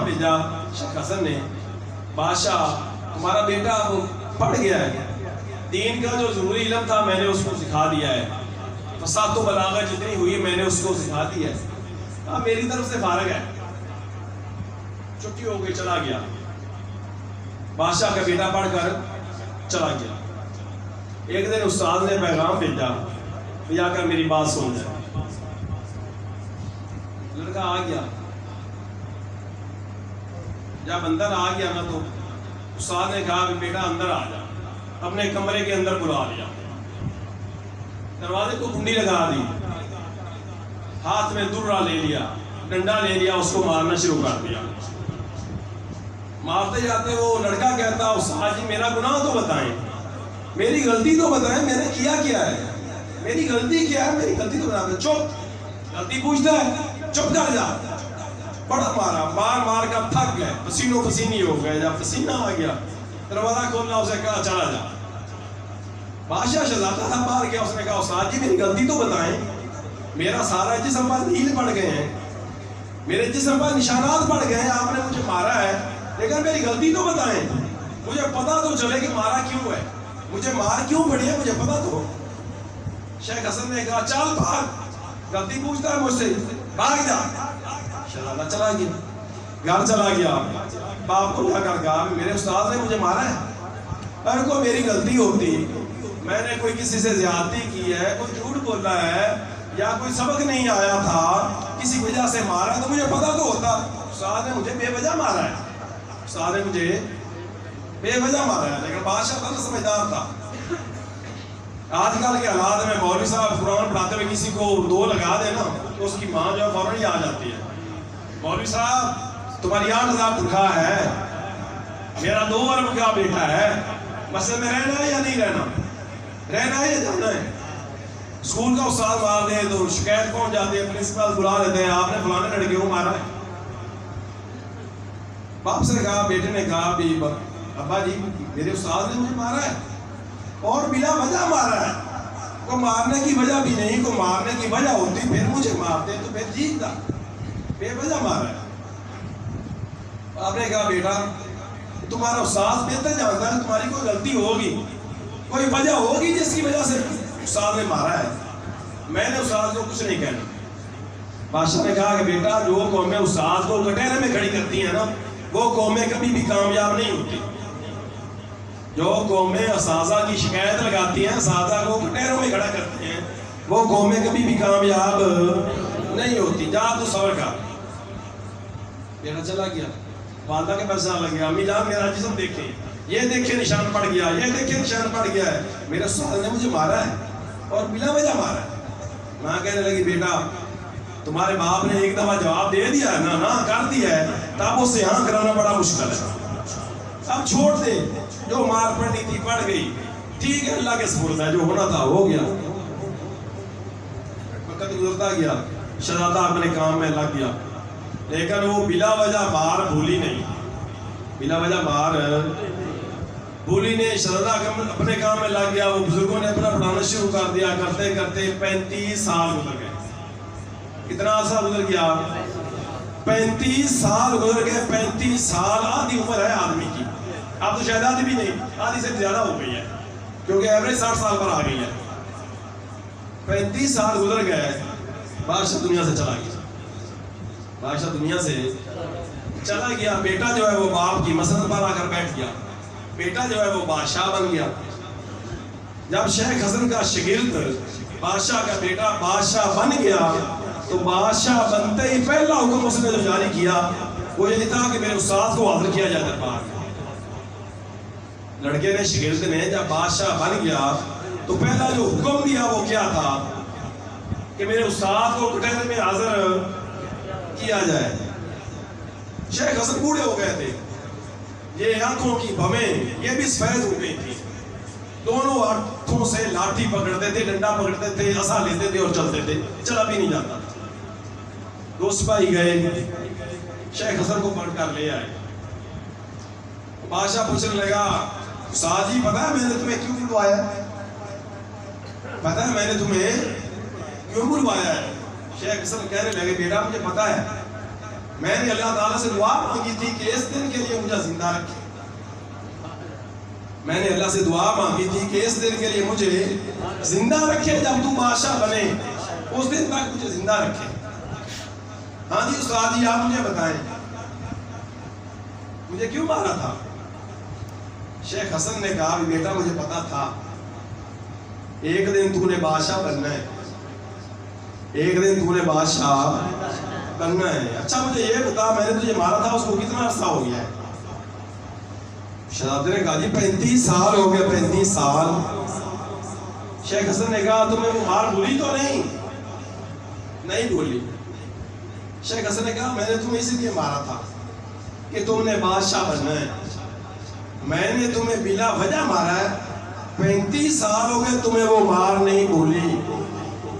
پیغام بھیجا شیخ حسن نے، بادشاہ تمہارا بیٹا پڑھ گیا ہے، دین کا جو ضروری علم تھا میں نے اس کو سکھا دیا ہے، فصاحت و بلاغت جتنی ہوئی میں نے اس کو سکھا دی ہے، کہا میری طرف سے فارغ ہے، چھٹی ہو گئی، چلا گیا۔ بادشاہ کا بیٹا پڑھ کر چلا گیا۔ ایک دن استاد نے پیغام بھیجا کہ آ کر میری بات سن جائے۔ لڑکا آ گیا، جب اندر آ گیا نا تو استاد نے کہا کہ بیٹا اندر آ جا، اپنے کمرے کے اندر بلا لیا، دروازے کو کنڈی لگا دی، ہاتھ میں درہ لے لیا، ڈنڈا لے لیا، اس کو مارنا شروع کر دیا۔ مارتے جاتے وہ لڑکا کہتا استاد جی میرا گناہ تو بتائیں، میری غلطی تو بتائیں، میں نے کیا کیا ہے، میری غلطی کیا ہے، میری غلطی تو بتائیں۔ چپ، غلطی پوچھتا ہے، چپ کر جا۔ بڑا مارا، مار مار کر تھک گئے، پسینوں پسینی ہو گئے۔ جب پسینہ آ گیا دروازہ کھولنا، اسے کہا چلا جا۔ بادشاہ شہزادہ تھا باہر گیا، اس نے کہا استاد جی میری غلطی تو بتائیں، میرا سارا جسم پر نیل پڑ گئے ہیں، میرے جسم پر نشانات پڑ گئے ہیں، آپ نے مجھے مارا ہے، لیکن میری غلطی تو بتائیں، مجھے پتا تو چلے کہ مارا کیوں ہے، مجھے مار کیوں پڑی ہے، مجھے پتا تو۔ شیخ حسن نے کہا چل بھاگ، غلطی پوچھتا ہے مجھ سے، بھاگ جا۔ شہزادہ چلا گیا، گھر چلا گیا، باپ کو جا کر کہا میرے استاد نے مجھے مارا ہے، اگر کوئی میری غلطی ہوتی، میں نے کوئی کسی سے زیادتی کی ہے، کوئی جھوٹ بولا ہے، یا کوئی سبق نہیں آیا تھا، کسی وجہ سے مارا ہے تو مجھے پتا تو ہوتا۔ استاد نے مجھے بے وجہ مارا ہے، استاد نے مجھے بے وجہ مارا ہے، لیکن بادشاہ بہت سمجھدار تھا۔ آج کل کے حالات میں مولوی صاحب قرآن پڑھاتے ہوئے کسی کو دو لگا دے نا تو اس کی ماں جو ہے فوراً ہی آ جاتی ہے، مولوی صاحب تمہاری 8,000 تنخواہ ہے، میرا 2 ارب کا بیٹا ہے، مسجد میں رہنا ہے یا نہیں رہنا، رہنا ہے یا جانا ہے؟ اسکول کا استاد مار دے تو شکایت پہنچ جاتی ہے، پرنسپل بلا لیتے ہیں، آپ نے فلانے لڑکے کو مارا ہے۔ باپ سے کہا، بیٹے نے کہا بھی ابا جی میرے استاد نے مجھے مارا ہے اور بلا وجہ مارا ہے، کو مارنے کی وجہ بھی نہیں، کو مارنے کی وجہ ہوتی پھر مجھے مارتے تو پھر جیتتا، بے وجہ مارا ہے۔ آپ نے کہا بیٹا تمہارا استاد بہتر جانتا ہے تمہاری کوئی غلطی ہوگی، کوئی وجہ ہوگی جس کی وجہ سے استاد نے مارا ہے، میں نے استاد کو کچھ نہیں کہنا۔ بادشاہ نے کہا کہ بیٹا جو قومیں استاد کو کٹہرے میں کھڑی کرتی ہیں نا وہ قومیں کبھی بھی کامیاب نہیں ہوتی، جو قومیں اساتذہ کی شکایت لگاتی ہیں، اساتذہ کو کٹہروں میں کھڑا کرتے ہیں، وہ قومیں کبھی بھی کامیاب نہیں ہوتی۔ جا تو صبر کر۔ بیٹا چلا گیا، والدہ کے پاس جانے لگا، امی جان میرا جسم دیکھیں، یہ دیکھیں نشان پڑ گیا، یہ دیکھیں نشان پڑ گیا ہے، میرے استاد نے مجھے مارا ہے اور بلا وجہ مارا ہے۔ ماں کہنے لگی بیٹا تمہارے باپ نے ایک دفعہ جواب دے دیا ہے نا کر دیا ہے، تب اس سے ہاں کرانا بڑا مشکل ہے، اب چھوڑ دے، جو مار پڑنی تھی پڑ گئی، ٹھیک ہے اللہ کے سپرد ہے، جو ہونا تھا ہو گیا۔ وقت گزرتا گیا، شہزادہ اپنے کام میں لگ گیا، لیکن وہ بلا وجہ مار بھولی نہیں، بلا وجہ مار بھولی نہیں۔ شہزادہ اپنے کام میں لگ گیا، وہ بزرگوں نے اپنا پڑھانا شروع کر دیا، کرتے کرتے 35 سال گزر گئے۔ کتنا عرصہ گزر گیا؟ 35 سال گزر گئے۔ 35 سال آدھی عمر ہے آدمی کی، اب تو شاید آدھی بھی نہیں، آدھی سے زیادہ ہو گئی ہے کیونکہ ایوریج 60 سال پر آ گئی ہے۔ 35 سال گزر گئے، بادشاہ دنیا سے چلا گیا، بادشاہ دنیا سے چلا گیا۔ بیٹا جو ہے وہ باپ کی مسند پر آ کر بیٹھ گیا، بیٹا جو ہے وہ بادشاہ بن گیا۔ جب شیخ حسن کا شاگرد بادشاہ کا بیٹا بادشاہ بن گیا تو بادشاہ بنتے ہی پہلا حکم اس نے جو جاری کیا وہ یہ تھا کہ میرے استاد کو حاضر کیا جائے دربار میں۔ لڑکے نے شاگرد نے جب بادشاہ بن گیا تو پہلا جو حکم دیا وہ کیا تھا کہ میرے استاد کو کٹہرے میں حاضر کیا جائے۔ شیخ حسن بوڑھے ہو گئے تھے، یہ آنکھوں کی بھویں یہ بھی سفید ہو گئی تھی، دونوں ہاتھوں سے لاٹھی پکڑتے تھے، ڈنڈا پکڑتے تھے، عصا لیتے تھے اور چلتے تھے، چلا بھی نہیں جاتا۔ 2 سپاہی گئے، شیخ حسن کو پکڑ کر لے آئے۔ بادشاہ پوچھنے لگا استاد جی پتہ ہے میں نے تمہیں کیوں بلوایا ہے؟ پتہ ہے میں نے تمہیں کیوں بلوایا ہے؟ شیخ حسن کہنے لگے بیٹا مجھے پتہ ہے، میں نے اللہ تعالیٰ سے دعا مانگی تھی کہ اس دن کے لیے مجھے زندہ رکھے. میں نے اللہ سے دعا مانگی تھی کہ اس دن کے لیے مجھے زندہ رکھے, جب تو بادشاہ بنے اس دن تک مجھے زندہ رکھے. ہاں جی استاد جی آپ مجھے بتائیں مجھے کیوں مارا تھا؟ شیخ حسن نے کہا بیٹا مجھے پتا تھا ایک دن تو نے بادشاہ بننا ہے, ایک دن تو نے بادشاہ بننا ہے. اچھا مجھے یہ بتا میں نے تجھے مارا تھا اس کو کتنا عرصہ ہو گیا ہے؟ شہزادے نے کہا جی 35 سال ہو گیا. 35 سال. شیخ حسن نے کہا تمہیں وہ مار بھولی تو نہیں؟ نہیں بھولی. شیخ حسن نے کہا میں نے تمہیں اسی لیے مارا تھا کہ تم نے بادشاہ بننا ہے. میں نے تمہیں بلا وجہ مارا ہے. 35 سال ہو گئے تمہیں وہ مار نہیں بھولی.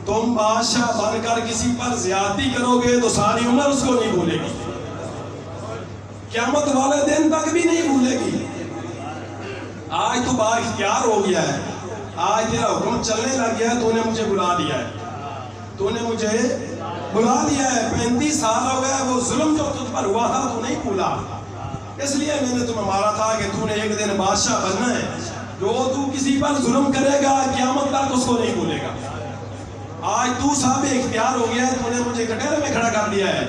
تم بادشاہ بن کر کسی پر زیادتی کرو گے تو ساری عمر اس کو نہیں بھولے گی, قیامت والے دن تک بھی نہیں بھولے گی. آج تو با اختیار ہو گیا ہے, آج تیرا حکم چلنے لگ گیا ہے, تو نے مجھے بلا دیا ہے, تو نے مجھے بلا دیا ہے. 35 سال ہو گیا, وہ ظلم جو تجھ پر ہوا تھا تو نہیں بھولا, اس لیے میں نے تمہیں مارا تھا کہ تو نے ایک دن بادشاہ بننا ہے. جو تو کسی پر ظلم کرے گا قیامت تک اس کو نہیں بھولے گا. آج تو صاحب اختیار ہو گیا ہے, تو نے مجھے کٹہرے میں کھڑا کر دیا ہے.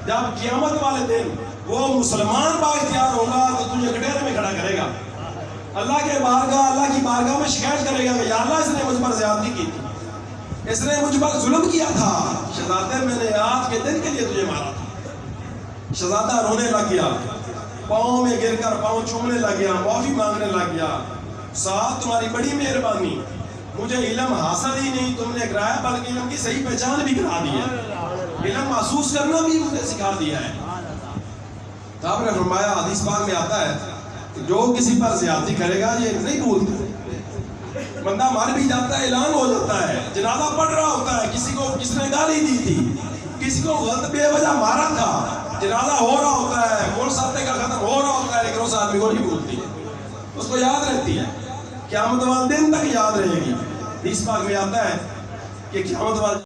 جب قیامت والے دن وہ مسلمان با اختیار ہوگا تو تجھے کٹہرے میں کھڑا کرے گا, اللہ کے بارگاہ, اللہ کی بارگاہ میں شکایت کرے گا کہ یا اللہ اس نے مجھ پر زیادتی کی تھی, اس نے مجھ پر ظلم کیا تھا. شہزادے میں نے آج کے دن کے لیے تجھے مارا تھا. شہزادہ رونے لگ گیا, پاؤں میں گر کر پاؤں چومنے لگ گیا, معافی مانگنے لگ گیا. صاحب تمہاری بڑی مہربانی, مجھے علم حاصل ہی نہیں تم نے کرایا بلکہ علم کی صحیح پہچان بھی کرا دی ہے, علم محسوس کرنا بھی مجھے سکھا دیا ہے. تو آپ نے فرمایا حدیث پاک میں آتا ہے کہ جو کسی پر زیادتی کرے گا یہ نہیں بھولتا. بندہ مر بھی جاتا ہے, اعلان ہو جاتا ہے, جنازہ پڑھ رہا ہوتا ہے, کسی کو کس نے گالی دی تھی, کسی کو غلط بے وجہ مارا تھا, جنازہ ہو رہا ہوتا ہے, کون ساتے کا ختم ہو رہا ہوتا ہے, لیکن اس آدمی کو نہیں بھولتی ہے, اس کو یاد رہتی ہے, قیامت والے دن تک یاد رہے گی. حدیث پاک میں آتا ہے کہ قیامت والے